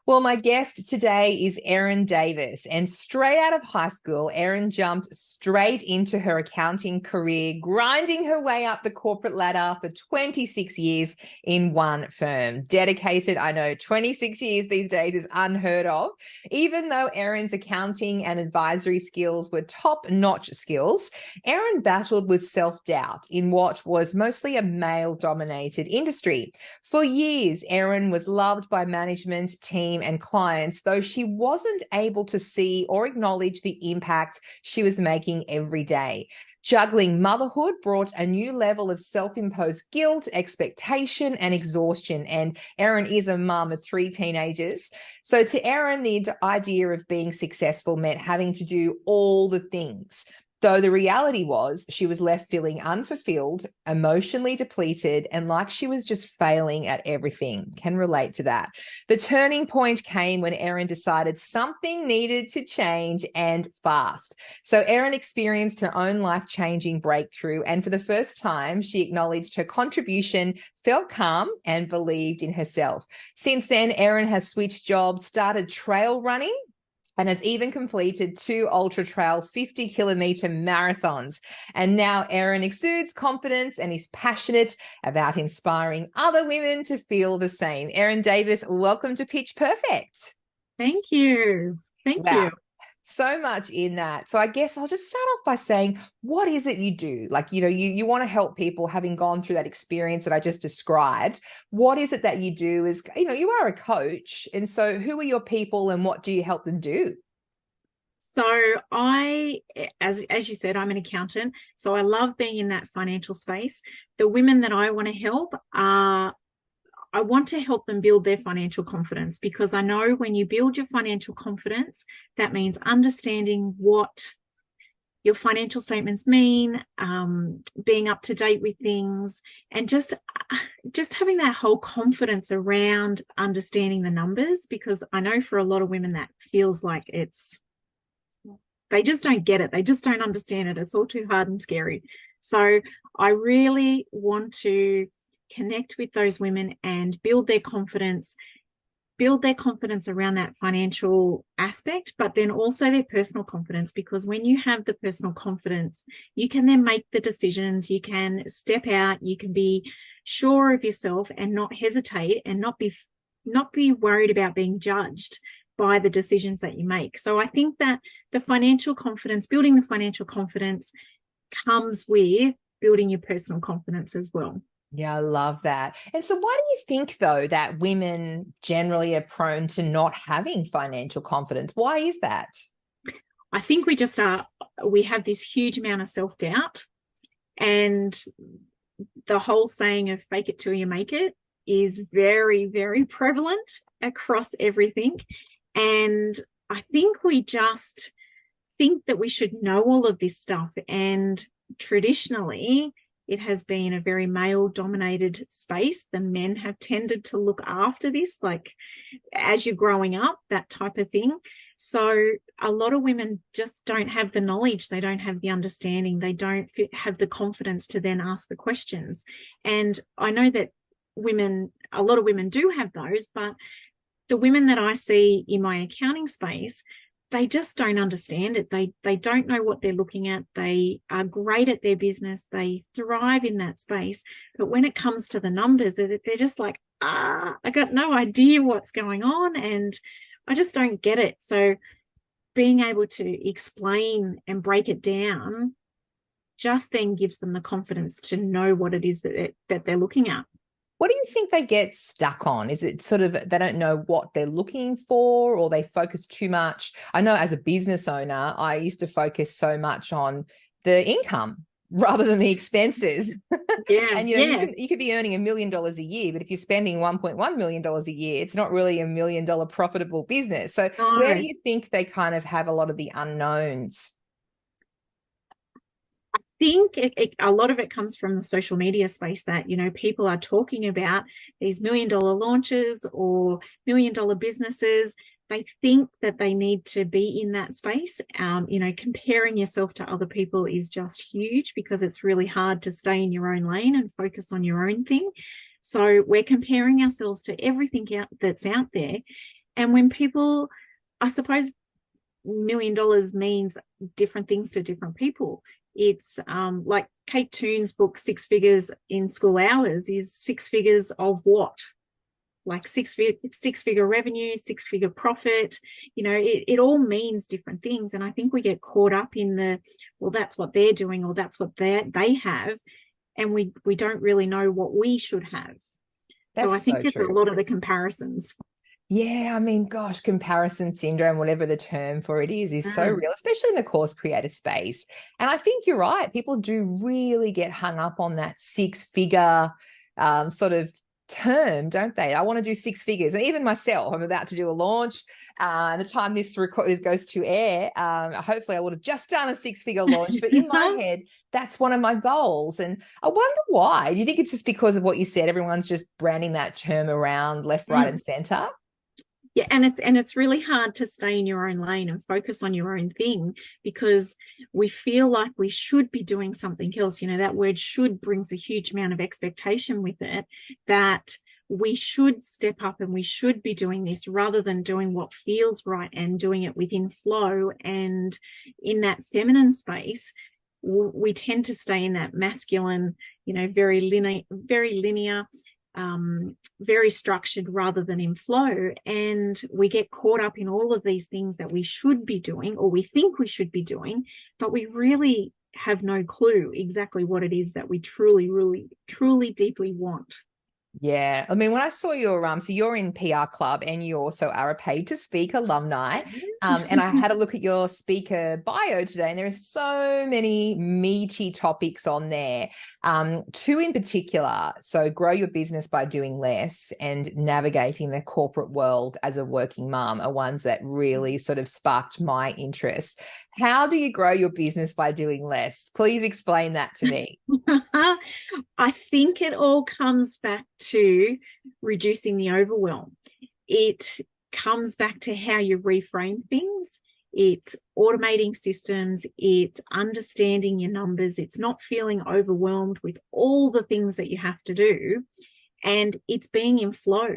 Well, my guest today is Erin Davis, and straight out of high school, Erin jumped straight into her accounting career, grinding her way up the corporate ladder for 26 years in one firm. Dedicated, I know 26 years these days is unheard of. Even though Erin's accounting and advisory skills were top-notch skills, Erin battled with self-doubt in what was mostly a male-dominated industry. For years, Erin was loved by management, team, and clients, though she wasn't able to see or acknowledge the impact she was making every day. Juggling motherhood brought a new level of self-imposed guilt, expectation, and exhaustion. And Erin is a mum of 3 teenagers. So to Erin, the idea of being successful meant having to do all the things. Though the reality was she was left feeling unfulfilled, emotionally depleted, and like she was just failing at everything. Can relate to that. The turning point came when Erin decided something needed to change, and fast. So Erin experienced her own life-changing breakthrough, and for the first time, she acknowledged her contribution, felt calm, and believed in herself. Since then, Erin has switched jobs, started trail running, and has even completed 2 ultra trail 50-kilometer marathons. And now Erin exudes confidence and is passionate about inspiring other women to feel the same. Erin Davis, welcome to Pitch Perfect. Thank you. Thank you. So much in that. So I guess I'll just start off by saying, what is it you do? Like, you want to help people having gone through that experience that I just described. What is it that you do is, you are a coach. And so who are your people and what do you help them do? So as you said, I'm an accountant. So I love being in that financial space. The women that I want to help I want to help them build their financial confidence, because I know when you build your financial confidence, that means understanding what your financial statements mean, being up to date with things, and just having that whole confidence around understanding the numbers, because I know for a lot of women that feels like they just don't get it. They just don't understand it. It's all too hard and scary. So I really want to connect with those women and build their confidence around that financial aspect, but then also their personal confidence, because when you have the personal confidence, you can then make the decisions, you can step out, you can be sure of yourself and not hesitate and not be worried about being judged by the decisions that you make. So I think that building the financial confidence comes with building your personal confidence as well. Yeah, I love that. And so why do you think, though, that women generally are prone to not having financial confidence? Why is that? I think we have this huge amount of self-doubt, and the whole saying of fake it till you make it is very, very prevalent across everything. And I think we just think that we should know all of this stuff. And traditionally, it has been a very male-dominated space. The men have tended to look after this, like as you're growing up, that type of thing. So a lot of women just don't have the knowledge. They don't have the understanding. They don't have the confidence to then ask the questions. And I know that a lot of women do have those, but the women that I see in my accounting space, they just don't understand it. They don't know what they're looking at. They are great at their business. They thrive in that space. But when it comes to the numbers, they're just like, I got no idea what's going on and I just don't get it. So being able to explain and break it down just then gives them the confidence to know what it is that they're looking at. What do you think they get stuck on? Is it sort of they don't know what they're looking for, or they focus too much? I know as a business owner, I used to focus so much on the income rather than the expenses. Yeah. And you could be earning $1 million a year, but if you're spending $1.1 million a year, it's not really $1 million profitable business. So where do you think they kind of have a lot of the unknowns? Think a lot of it comes from the social media space that, people are talking about these $1 million launches or $1 million businesses. They think that they need to be in that space. Comparing yourself to other people is just huge, because it's really hard to stay in your own lane and focus on your own thing. So we're comparing ourselves to everything that's out there. And when people, I suppose, $1 million means different things to different people. It's like Kate Toon's book, Six Figures in School Hours, is 6 figures of what? Like six-figure revenue, 6-figure profit. It all means different things. And I think we get caught up in well, that's what they're doing, or that's what they have. And we don't really know what we should have. So I think it's a lot of the comparisons. Yeah, I mean, gosh, comparison syndrome, whatever the term for it is so real, especially in the course creator space. And I think you're right. People do really get hung up on that 6-figure sort of term, don't they? I want to do 6 figures. And even myself, I'm about to do a launch. And the time this goes to air, hopefully I would have just done a 6-figure launch. But in my head, that's one of my goals. And I wonder why. Do you think it's just because of what you said? Everyone's just branding that term around left, right, and center? Yeah, and it's really hard to stay in your own lane and focus on your own thing, because we feel like we should be doing something else. That word "should" brings a huge amount of expectation with it, that we should step up and we should be doing this, rather than doing what feels right and doing it within flow. And in that feminine space, we tend to stay in that masculine, very linear, very structured, rather than in flow. And we get caught up in all of these things that we should be doing, or we think we should be doing, but we really have no clue exactly what it is that we truly, really, truly, deeply want. Yeah. I mean, when I saw your, so you're in PR Club and you also are a paid to speak alumni. And I had a look at your speaker bio today, and there are so many meaty topics on there. 2 in particular. So grow your business by doing less and navigating the corporate world as a working mum are ones that really sort of sparked my interest. How do you grow your business by doing less? Please explain that to me. I think it all comes back to reducing the overwhelm. It comes back to how you reframe things. It's automating systems. It's understanding your numbers. It's not feeling overwhelmed with all the things that you have to do. And it's being in flow.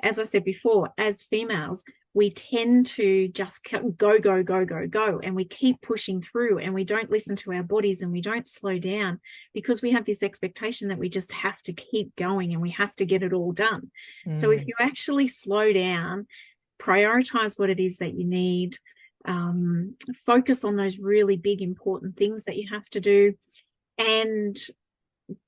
As I said before, as females, we tend to just go, go, go, go, go. And we keep pushing through, and we don't listen to our bodies, and we don't slow down, because we have this expectation that we just have to keep going and we have to get it all done. So if you actually slow down, prioritize what it is that you need, focus on those really big, important things that you have to do, and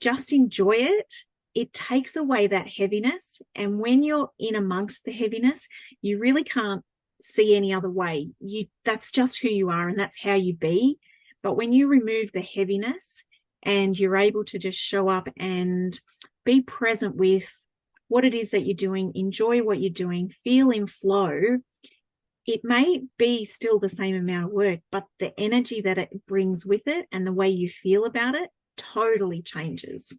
just enjoy it, it takes away that heaviness. And when you're in amongst the heaviness, you really can't see any other way. That's just who you are, and that's how you be. But when you remove the heaviness and you're able to just show up and be present with what it is that you're doing, enjoy what you're doing, feel in flow, it may be still the same amount of work, but the energy that it brings with it and the way you feel about it totally changes.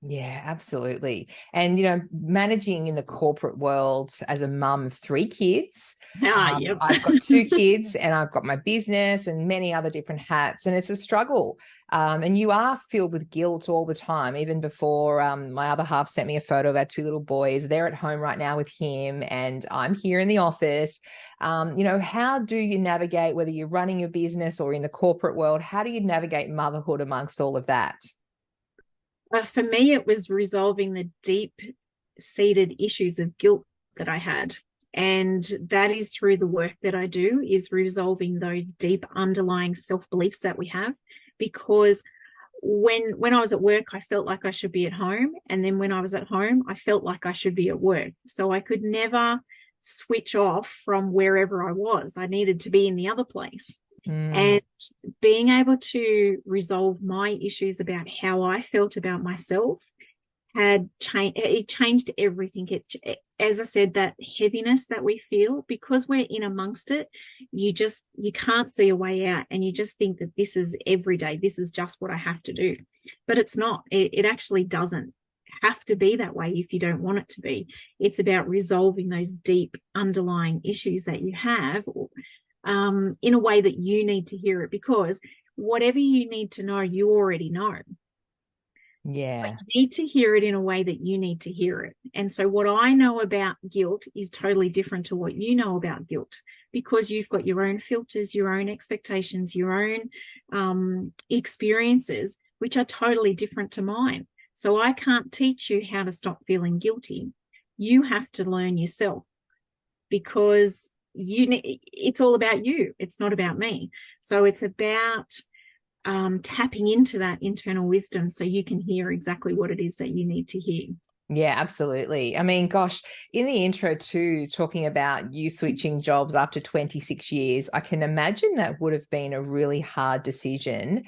Yeah, absolutely. And, managing in the corporate world as a mum of 3 kids, Yep. I've got 2 kids and I've got my business and many other different hats, and it's a struggle. And you are filled with guilt all the time. Even before, my other half sent me a photo of our 2 little boys. They're at home right now with him, and I'm here in the office. How do you navigate, whether you're running your business or in the corporate world, how do you navigate motherhood amongst all of that? For me, it was resolving the deep-seated issues of guilt that I had. And that is through the work that I do, is resolving those deep underlying self-beliefs that we have. Because when I was at work, I felt like I should be at home. And then when I was at home, I felt like I should be at work. So I could never switch off from wherever I was. I needed to be in the other place. And being able to resolve my issues about how I felt about myself had changed. It changed everything. As I said, that heaviness that we feel, because we're in amongst it, you can't see a way out, and you just think that this is every day. This is just what I have to do, but it's not. It actually doesn't have to be that way if you don't want it to be. It's about resolving those deep underlying issues that you have, in a way that you need to hear it, because whatever you need to know, you already know. Yeah. You need to hear it in a way that you need to hear it. And so what I know about guilt is totally different to what you know about guilt, because you've got your own filters, your own expectations, your own experiences, which are totally different to mine. So I can't teach you how to stop feeling guilty. You have to learn yourself, because it's all about you. It's not about me. So it's about tapping into that internal wisdom so you can hear exactly what it is that you need to hear. Yeah, absolutely. I mean, gosh, in the intro too, talking about you switching jobs after 26 years, I can imagine that would have been a really hard decision.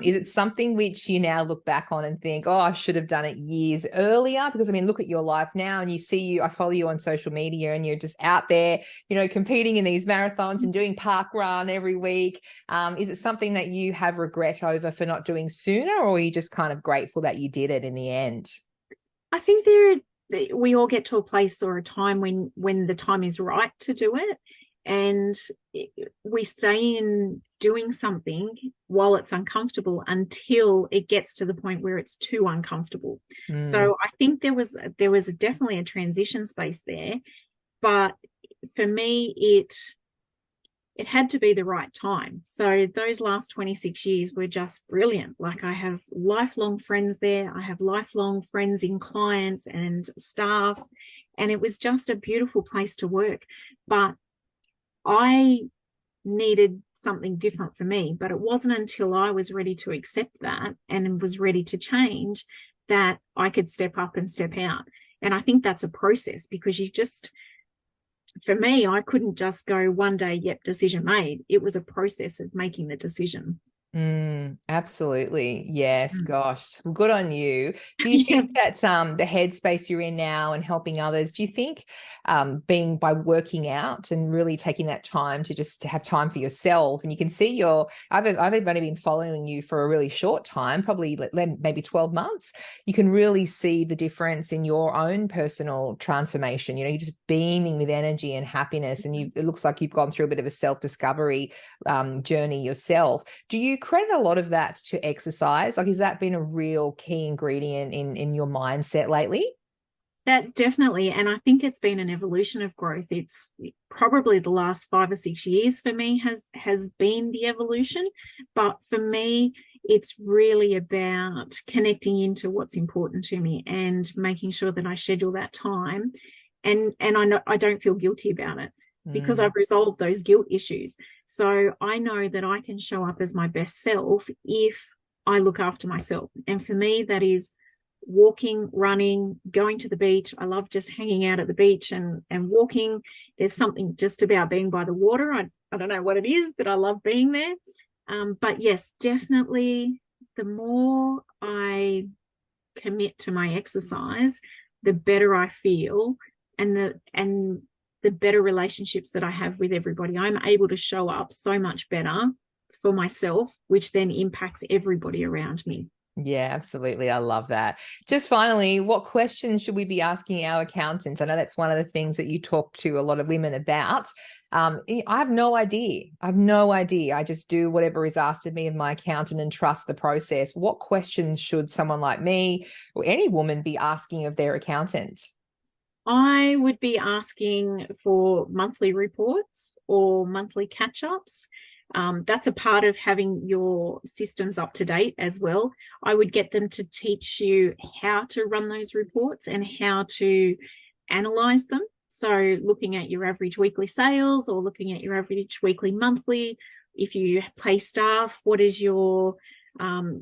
Is it something which you now look back on and think, oh, I should have done it years earlier? Because I mean, look at your life now and you see you, I follow you on social media and you're just out there, competing in these marathons and doing park run every week. Is it something that you have regret over for not doing sooner, or are you just kind of grateful that you did it in the end? I think we all get to a place or a time when the time is right to do it, and we stay in doing something while it's uncomfortable until it gets to the point where it's too uncomfortable. So I think there was definitely a transition space there, but for me it had to be the right time. So those last 26 years were just brilliant. Like, I have lifelong friends there. I have lifelong friends in clients and staff. And it was just a beautiful place to work. But I needed something different for me. But it wasn't until I was ready to accept that and was ready to change that I could step up and step out. And I think that's a process, because for me, I couldn't just go one day, yep, decision made. It was a process of making the decision. Absolutely. Yes. Gosh. Well, good on you. Do you Yeah. think that the headspace you're in now and helping others, do you think being by working out and really taking that time to have time for yourself, and you can see I've only been following you for a really short time, probably maybe 12 months. You can really see the difference in your own personal transformation. You're just beaming with energy and happiness, and it looks like you've gone through a bit of a self-discovery journey yourself. Do you credit a lot of that to exercise? Like, has that been a real key ingredient in your mindset lately? That definitely. And I think it's been an evolution of growth. It's probably the last 5 or 6 years for me has been the evolution. But for me, it's really about connecting into what's important to me and making sure that I schedule that time. And I know I don't feel guilty about it, because I've resolved those guilt issues. So I know that I can show up as my best self if I look after myself. And for me, that is walking, running, going to the beach. I love just hanging out at the beach and walking. There's something just about being by the water. I don't know what it is, but I love being there. But yes, definitely the more I commit to my exercise, the better I feel, and the better relationships that I have with everybody. I'm able to show up so much better for myself, which then impacts everybody around me. Yeah, absolutely. I love that. Just finally, what questions should we be asking our accountants? I know that's one of the things that you talk to a lot of women about. I have no idea. I have no idea. I just do whatever is asked of me of my accountant and trust the process. What questions should someone like me or any woman be asking of their accountant? I would be asking for monthly reports or monthly catch-ups. That's a part of having your systems up to date as well. I would get them to teach you how to run those reports and how to analyze them. So looking at your average weekly sales or looking at your average weekly monthly. If you pay staff, what is your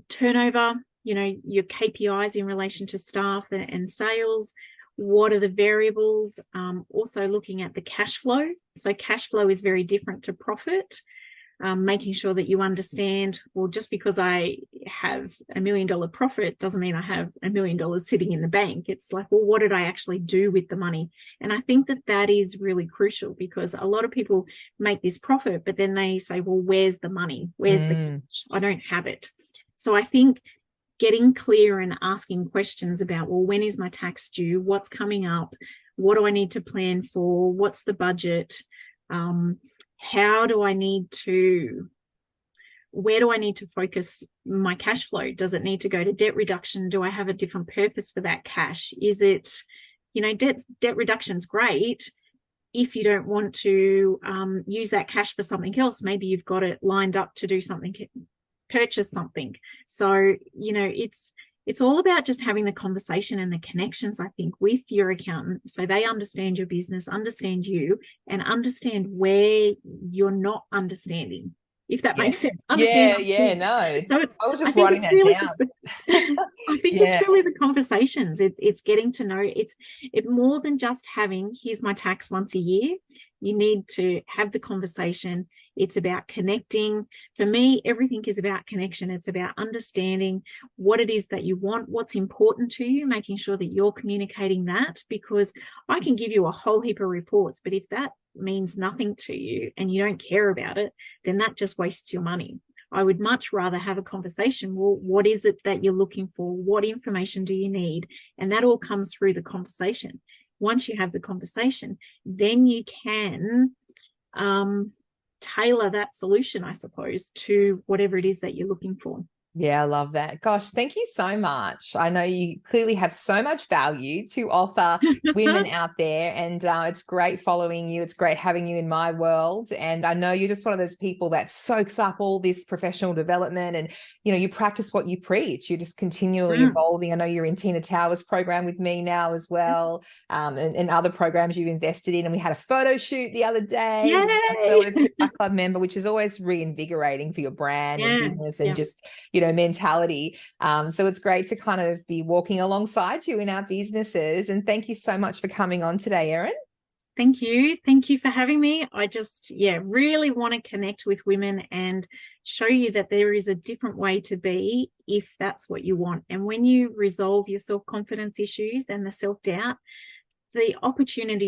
turnover, your KPIs in relation to staff and sales? What are the variables? Also looking at the cash flow. So cash flow is very different to profit. Making sure that you understand, well, just because I have $1 million profit doesn't mean I have $1 million sitting in the bank. It's like, well, what did I actually do with the money? And I think that is really crucial, because a lot of people make this profit, but then they say, well, where's the money? Where's the cash? I don't have it. So I think getting clear and asking questions about, well, when is my tax due? What's coming up? What do I need to plan for? What's the budget? How do I need to where do I need to focus my cash flow? Does it need to go to debt reduction? Do I have a different purpose for that cash? Is it, debt reduction's great. If you don't want to use that cash for something else, maybe you've got it lined up to do something, purchase something. So, it's all about just having the conversation and the connections, I think, with your accountant, so they understand your business, understand you, and understand where you're not understanding, if that makes sense. No. So I was just writing that really down. I think it's really the conversations. It's getting to know. It's more than just having, here's my tax once a year. You need to have the conversation. It's about connecting. For me, everything is about connection. It's about understanding what it is that you want, what's important to you, making sure that you're communicating that, because I can give you a whole heap of reports, but if that means nothing to you and you don't care about it, then that just wastes your money. I would much rather have a conversation. Well, what is it that you're looking for? What information do you need? And that all comes through the conversation. Once you have the conversation, then you can tailor that solution, I suppose, to whatever it is that you're looking for. Yeah, I love that. Gosh, thank you so much. I know you clearly have so much value to offer women out there, and it's great following you. It's great having you in my world. And I know you're just one of those people that soaks up all this professional development, and, you practice what you preach. You're just continually evolving. I know you're in Tina Towers' program with me now as well, and other programs you've invested in. And we had a photo shoot the other day with a fellow club member, which is always reinvigorating for your brand and business and just, mentality. So it's great to kind of be walking alongside you in our businesses. And thank you so much for coming on today, Erin. Thank you. Thank you for having me. I just, really want to connect with women and show you that there is a different way to be if that's what you want. And when you resolve your self-confidence issues and the self-doubt, the opportunity